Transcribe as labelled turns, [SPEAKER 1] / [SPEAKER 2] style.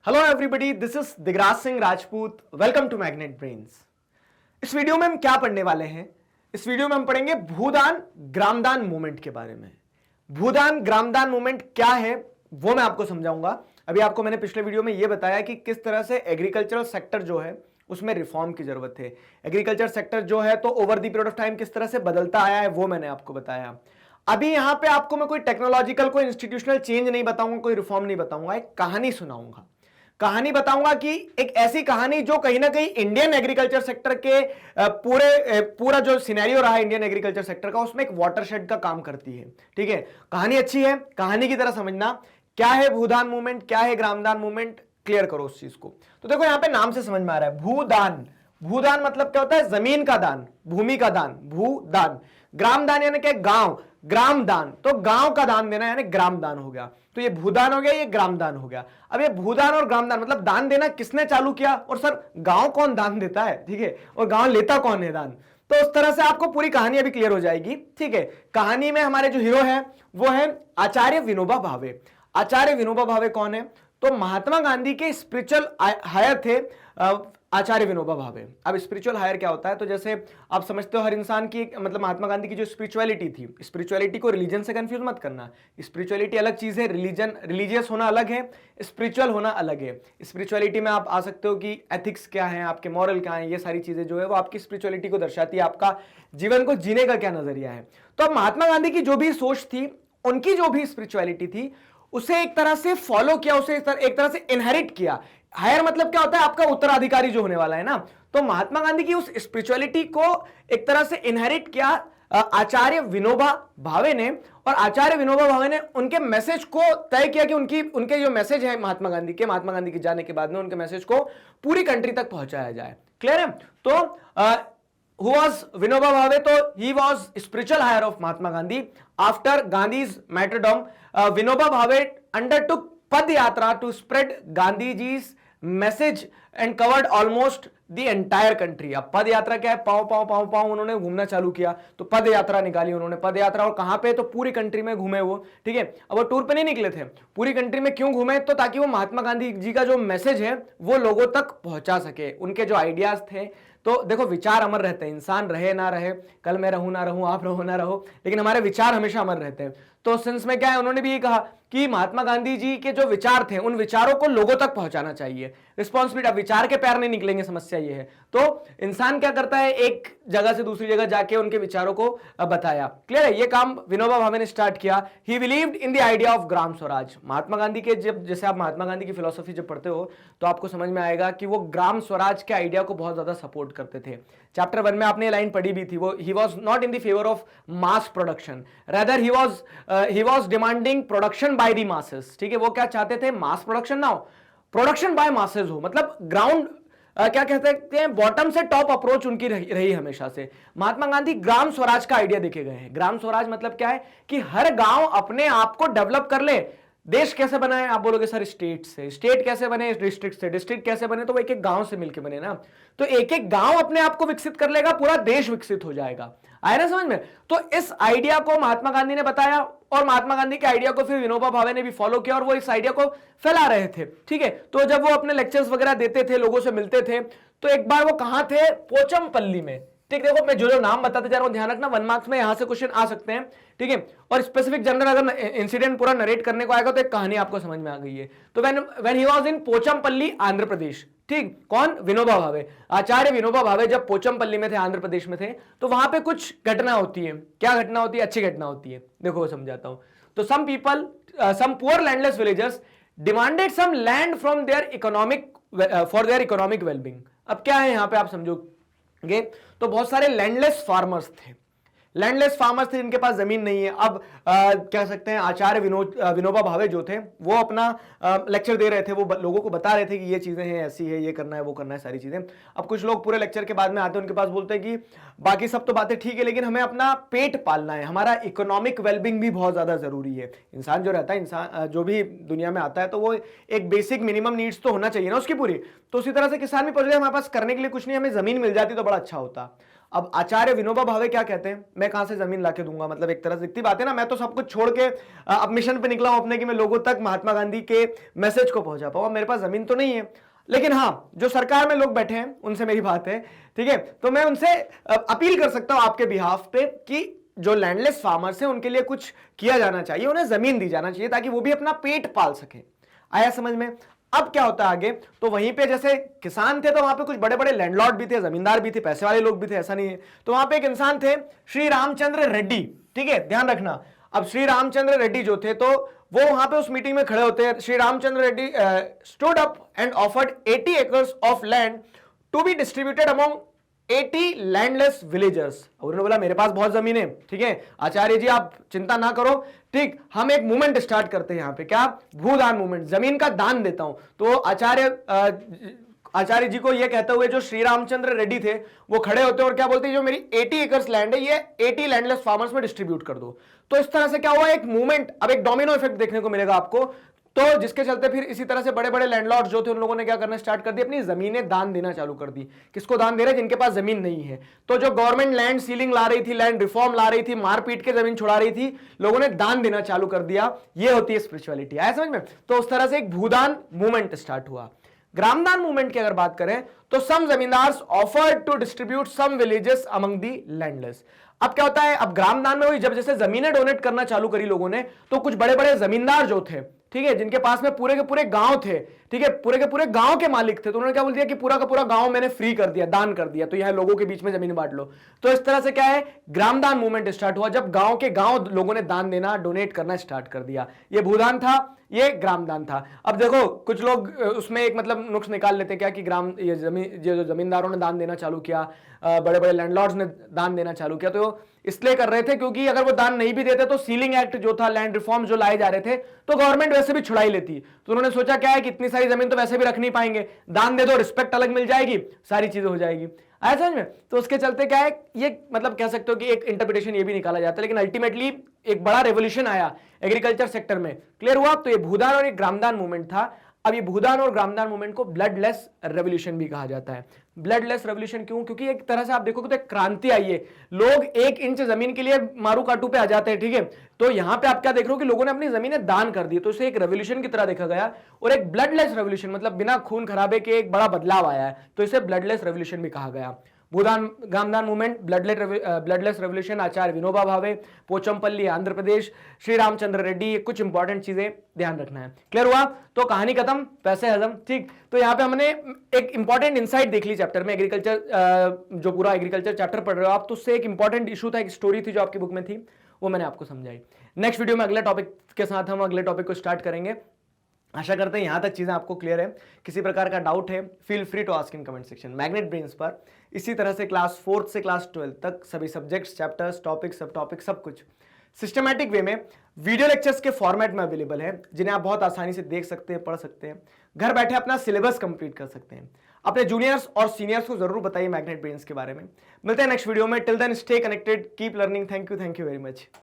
[SPEAKER 1] Hello everybody, this is Digraj Singh Rajput. Welcome to Magnet Brains. इस video में हम क्या पढ़ने वाले हैं? इस वीडियो में हम पढ़ेंगे भूदान ग्रामदान मूवमेंट के बारे में। भूदान ग्रामदान मूवमेंट क्या है वो मैं आपको समझाऊंगा। अभी आपको मैंने पिछले वीडियो में यह बताया कि किस तरह से एग्रीकल्चरल सेक्टर जो है उसमें रिफॉर्म की जरूरत है। एग्रीकल्चर सेक्टर जो है तो over the period of time किस तरह से बदलता आया है वो मैंने आपको बताया। अभी यहां पे आपको मैं कोई टेक्नोलॉजिकल कोई इंस्टीट्यूशनल चेंज नहीं बताऊंगा, कोई रिफॉर्म नहीं बताऊंगा, एक कहानी सुनाऊंगा। कहानी बताऊंगा कि एक ऐसी कहानी जो कहीं ना कहीं इंडियन एग्रीकल्चर सेक्टर के पूरा जो सिनेरियो रहा है इंडियन एग्रीकल्चर सेक्टर का, उसमें एक वाटरशेड का काम करती है। ठीक है, कहानी अच्छी है, कहानी की तरह समझना। क्या है भूदान मूवमेंट, क्या है ग्रामदान मूवमेंट, क्लियर करो उस चीज को। तो देखो यहां पे नाम से समझ में आ रहा है भूदान। भूदान मतलब क्या होता है? जमीन का दान, भूमि का दान, भूदान। ग्रामदान यानी क्या? गांव, ग्राम दान, तो गांव का दान देना यानी ग्राम दान हो गया। तो ये भूदान हो गया, ये ग्रामदान हो गया। अब ये भूदान और ग्रामदान मतलब दान देना किसने चालू किया, और सर गांव कौन दान देता है, ठीक है, और गांव लेता कौन है दान। तो उस तरह से आपको पूरी कहानी अभी क्लियर हो जाएगी। ठीक है, कहानी में हमारे जो हीरो है वो है आचार्य विनोबा भावे। आचार्य विनोबा भावे कौन है? तो महात्मा गांधी के स्पिरिचुअल हायर थे आचार्य विनोबा भावे। अब स्पिरिचुअल हायर क्या होता है? तो जैसे आप समझते हो हर इंसान की मतलब महात्मा गांधी की जो स्पिरिचुअलिटी थी, स्पिरिचुअलिटी को रिलीजन से कंफ्यूज मत करना। स्पिरिचुअलिटी अलग चीज है, रिलीजन रिलीजियस होना अलग है, स्पिरिचुअल होना अलग है। स्पिरिचुअलिटी में आप आ सकते हो कि एथिक्स क्या है, आपके मॉरल क्या है, ये सारी चीजें जो है वो आपकी स्पिरिचुअलिटी को दर्शाती है, आपका जीवन को जीने का क्या नजरिया है। तो अब महात्मा गांधी की जो भी सोच थी, उनकी जो भी स्पिरिचुअलिटी थी, उसे एक तरह से फॉलो किया, उसे एक तरह से इनहेरिट किया। हायर मतलब क्या होता है? आपका उत्तराधिकारी जो होने वाला है ना। तो महात्मा गांधी की उस स्पिरिचुअलिटी को एक तरह से इनहेरिट किया आचार्य विनोबा भावे ने। और आचार्य विनोबा भावे ने उनके मैसेज को तय किया कि उनके जो मैसेज है महात्मा गांधी के जाने के बाद में उनके मैसेज को पूरी कंट्री तक पहुंचाया जाए। क्लियर है? तो who was Vinoba Bhave? तो he was spiritual higher of Mahatma Gandhi. After Gandhi's martyrdom, Vinoba Bhave undertook पद यात्रा to spread Gandhiji's message and covered almost the entire country. अब पद यात्रा क्या है? पांव पांव पांव पांव उन्होंने घूमना चालू किया, तो पद यात्रा निकाली उन्होंने। पद यात्रा और कहां पे? तो पूरी कंट्री में घूमे वो। ठीक है, अब वो टूर पे नहीं निकले थे, पूरी कंट्री में क्यों घूमे? तो ताकि वो महात्मा गांधी जी का जो मैसेज है वो लोगों तक पहुंचा सके, उनके जो आइडियाज थे। तो देखो विचार अमर रहते हैं, इंसान रहे ना रहे, कल मैं रहूं ना रहूं, आप रहो ना रहो, लेकिन हमारे विचार हमेशा अमर रहते हैं। तो सेंस में क्या है, उन्होंने भी ये कहा कि महात्मा गांधी जी के जो विचार थे उन विचारों को लोगों तक पहुंचाना चाहिए। रिस्पॉन्सिबिलिटी, अब विचार के पैर नहीं निकलेंगे, समस्या ये है। तो इंसान क्या करता है, एक जगह से दूसरी जगह जाके उनके विचारों को बताया। क्लियर है? ये काम विनोबा भावे ने स्टार्ट किया। He believed in the idea of Gram Swaraj. Mahatma Gandhi के जब जैसे आप महात्मा गांधी की फिलोसफी जब पढ़ते हो तो आपको समझ में आएगा कि वो ग्राम स्वराज के आइडिया को बहुत ज्यादा सपोर्ट करते थे। चैप्टर 1 में आपने लाइन पढ़ी भी थी, वो he was not in the favour of mass production, rather he was demanding production by the masses. ठीक है, वो क्या चाहते थे? मास प्रोडक्शन ना हो, प्रोडक्शन बाय मासेस हो। मतलब ग्राउंड क्या कहते हैं, बॉटम से टॉप अप्रोच उनकी रही हमेशा से। महात्मा गांधी ग्राम स्वराज का आइडिया देके गए हैं। ग्राम स्वराज मतलब क्या है कि हर गांव अपने आप को डेवलप कर ले। देश कैसे बनाए? आप बोलोगे सर स्टेट से। स्टेट कैसे बने? डिस्ट्रिक्ट से। डिस्ट्रिक्ट कैसे बने? तो वो एक एक गांव से मिलकर बने ना। तो एक एक गांव अपने आप को विकसित कर लेगा, पूरा देश विकसित हो जाएगा। आया ना समझ में? तो इस आइडिया को महात्मा गांधी ने बताया, और महात्मा गांधी के आइडिया को फिर विनोबा भावे ने भी फॉलो किया, और वो इस आइडिया को फैला रहे थे। ठीक है, तो जब वो अपने लेक्चर्स वगैरह देते थे, लोगों से मिलते थे, तो एक बार वो कहां थे? पोचमपल्ली में। ठीक, देखो मैं जो नाम बताते जा रहा हूं ध्यान रखना, 1 मार्क्स में यहां से क्वेश्चन आ सकते हैं। ठीक है, और स्पेसिफिक जनरल अगर इंसिडेंट पूरा नरेट करने को आएगा तो एक कहानी आपको समझ में आ गई है। तो when he was in Pochampalli Andhra Pradesh. ठीक, कौन? विनोबा भावे। आचार्य विनोबा भावे जब पोचमपल्ली में थे, आंध्र प्रदेश में थे, तो वहां पे कुछ घटना होती है। क्या घटना होती है? अच्छी घटना होती है, देखो समझाता हूं। तो some people, some poor landless villagers demanded some land from their economic for their economic wellbeing. अब क्या है यहां पे आप समझोगे, तो बहुत सारे लैंडलेस फार्मर्स थे, लैंडलेस फार्मर्स थे जिनके पास जमीन नहीं है। अब कह सकते हैं आचार्य विनोबा भावे जो थे वो अपना लेक्चर दे रहे थे, वो लोगों को बता रहे थे कि ये चीजें हैं, ऐसी है, ये करना है, वो करना है, सारी चीजें। अब कुछ लोग पूरे लेक्चर के बाद में आते हैं, उनके पास बोलते हैं कि बाकी सब तो बातें ठीक है, लेकिन हमें अपना पेट पालना है, हमारा इकोनॉमिक वेलबींग भी बहुत ज्यादा जरूरी है। इंसान जो रहता है, इंसान जो भी दुनिया में आता है, तो वो एक बेसिक मिनिमम नीड्स तो होना चाहिए ना उसकी पूरी। तो उसी तरह से किसान भी पहुंच गए, हमारे पास करने के लिए कुछ नहीं, हमें जमीन मिल जाती तो बड़ा अच्छा होता। अब आचार्य विनोबा भावे क्या कहते हैं, मैं कहां से जमीन लाके दूंगा, मतलब एक तरह से दिखती बात है ना, मैं तो सब कुछ छोड़ के अब मिशन पे निकला हूं अपने कि मैं लोगों तक महात्मा गांधी के मैसेज को पहुंचा पाऊं, मेरे पास जमीन तो नहीं है। लेकिन हाँ, जो सरकार में लोग बैठे हैं उनसे मेरी बात है, ठीक है, तो मैं उनसे अपील कर सकता हूं आपके बिहाफ पे कि जो लैंडलेस फार्मर्स हैं उनके लिए कुछ किया जाना चाहिए, उन्हें जमीन दी जाना चाहिए ताकि वो भी अपना पेट पाल सके। आया समझ में? अब क्या होता है आगे, तो वहीं पे जैसे किसान थे तो वहां पे कुछ बड़े बड़े लैंडलॉर्ड भी थे, जमींदार भी थे, पैसे वाले लोग भी थे, ऐसा नहीं है। तो वहां पे एक इंसान थे श्री रामचंद्र रेड्डी, ठीक है, ध्यान रखना। अब श्री रामचंद्र रेड्डी जो थे, तो वो वहां पे उस मीटिंग में खड़े होते हैं। Shri Ramchandra Reddy stood up and offered 80 acres of land to be distributed among 80 landless villagers. उन्होंने बोला मेरे पास बहुत जमीन है, ठीक है आचार्य जी आप चिंता ना करो, ठीक, हम एक मूवमेंट स्टार्ट करते हैं यहाँ पे, क्या, भूदान मूवमेंट, जमीन का दान देता हूं। तो आचार्य जी को यह कहते हुए जो श्री रामचंद्र रेड्डी थे वो खड़े होते और क्या बोलते हैं, जो मेरी 80 एकर्स लैंड है ये 80 लैंडलेस फार्मर्स में डिस्ट्रीब्यूट कर दो। तो इस तरह से क्या हुआ, एक मूवमेंट, अब एक डोमिनो इफेक्ट देखने को मिलेगा आपको, तो जिसके चलते फिर इसी तरह से बड़े बड़े लैंडलॉर्ड जो थे उन लोगों ने क्या करना स्टार्ट कर दिया, अपनी जमीनें दान देना चालू कर दी। किसको दान दे रहे, जिनके पास जमीन नहीं है। तो जो गवर्नमेंट लैंड सीलिंग ला रही थी, लैंड रिफॉर्म ला रही थी, मारपीट के जमीन छुड़ा रही थी, लोगों ने दान देना चालू कर दिया। ये होती है स्पिरिचुअलिटी। आया समझ में? तो उस तरह से एक भूदान मूवमेंट स्टार्ट हुआ। ग्रामदान मूवमेंट की अगर बात करें तो some zamindars offered to distribute some villages among the landless. अब क्या होता है, अब ग्रामदान में हुई, जब जैसे जमीनें डोनेट करना चालू करी लोगों ने, तो कुछ बड़े बड़े जमींदार जो थे, ठीक है, जिनके पास में पूरे के पूरे गांव थे, ठीक है, पूरे के पूरे गांव के मालिक थे, तो उन्होंने क्या बोल दिया कि पूरा का पूरा गांव मैंने फ्री कर दिया, दान कर दिया, तो यहां लोगों के बीच में जमीन बांट लो। तो इस तरह से क्या है, ग्रामदान मूवमेंट स्टार्ट हुआ, जब गांव के गांव लोगों ने दान देना, डोनेट करना स्टार्ट कर दिया। ये भूदान था, ये ग्रामदान था। अब देखो कुछ लोग उसमें एक मतलब नुक्स निकाल लेते हैं क्या कि ये जो जमींदारों ने दान देना चालू किया, बड़े बड़े लैंडलॉर्ड्स ने दान देना चालू किया, तो इसलिए कर रहे थे क्योंकि अगर वो दान नहीं भी देते तो सीलिंग एक्ट जो था, लैंड रिफॉर्म जो लाए जा रहे थे, तो गवर्नमेंट वैसे भी छुड़ा ही लेती। तो उन्होंने सोचा क्या है कि इतनी सारी जमीन तो वैसे भी रख नहीं पाएंगे, दान दे दो, रिस्पेक्ट अलग मिल जाएगी, सारी चीजें हो जाएगी। आया समझ में? तो उसके चलते क्या है, ये मतलब कह सकते हो कि एक इंटरप्रिटेशन ये भी निकाला जाता है, लेकिन अल्टीमेटली एक बड़ा रेवोल्यूशन आया एग्रीकल्चर सेक्टर में। क्लियर हुआ? तो ये भूदान और एक ग्रामदान मूवमेंट था। अब ये भूदान और ग्रामदान मूवमेंट को ब्लडलेस रेवोल्यूशन भी कहा जाता है। ब्लडलेस रेवोल्यूशन क्यों? क्योंकि एक तरह से आप देखोगे तो एक क्रांति आई है, लोग 1 इंच जमीन के लिए मारू काटू पे आ जाते हैं, ठीक है, तो यहां पे आप क्या देख रहे हो कि लोगों ने अपनी जमीनें दान कर दी, तो इसे एक रेवोल्यूशन की तरह देखा गया। और एक ब्लडलेस रेवोल्यूशन मतलब बिना खून खराबे के एक बड़ा बदलाव आया है, तो इसे ब्लडलेस रेवोल्यूशन भी कहा गया। भूदान ग्रामदान मूवमेंट, ब्लडलेस रेवोल्यूशन, आचार्य विनोबा भावे, पोचमपल्ली आंध्र प्रदेश, श्री रामचंद्र रेड्डी, कुछ इंपॉर्टेंट चीजें ध्यान रखना है। क्लियर हुआ? तो कहानी खत्म, पैसे हजम, ठीक। तो यहाँ पे हमने एक इंपॉर्टेंट इंसाइट देख ली चैप्टर में, एग्रीकल्चर जो पूरा एग्रीकल्चर चैप्टर पढ़ रहे हो आप, तो उससे एक इंपॉर्टेंट इशू था, एक स्टोरी थी जो आपकी बुक में थी, वो मैंने आपको समझाई। नेक्स्ट वीडियो में अगले टॉपिक के साथ हम अगले टॉपिक को स्टार्ट करेंगे। आशा करते हैं यहां तक चीजें आपको क्लियर है। किसी प्रकार का डाउट है, feel free to ask in comment section. Magnet Brains पर इसी तरह से क्लास 4th से क्लास 12th तक सभी सब्जेक्ट्स, चैप्टर्स, टॉपिक, सब टॉपिक, सब कुछ सिस्टमैटिक वे में वीडियो लेक्चर्स के फॉर्मेट में अवेलेबल है, जिन्हें आप बहुत आसानी से देख सकते हैं, पढ़ सकते हैं, घर बैठे अपना सिलेबस कंप्लीट कर सकते हैं। अपने जूनियर्स और सीनियर्स को जरूर बताइए मैग्नेट ब्रेन्स के बारे में। मिलते हैं नेक्स्ट वीडियो में। Till then stay connected, keep learning. Thank you very much.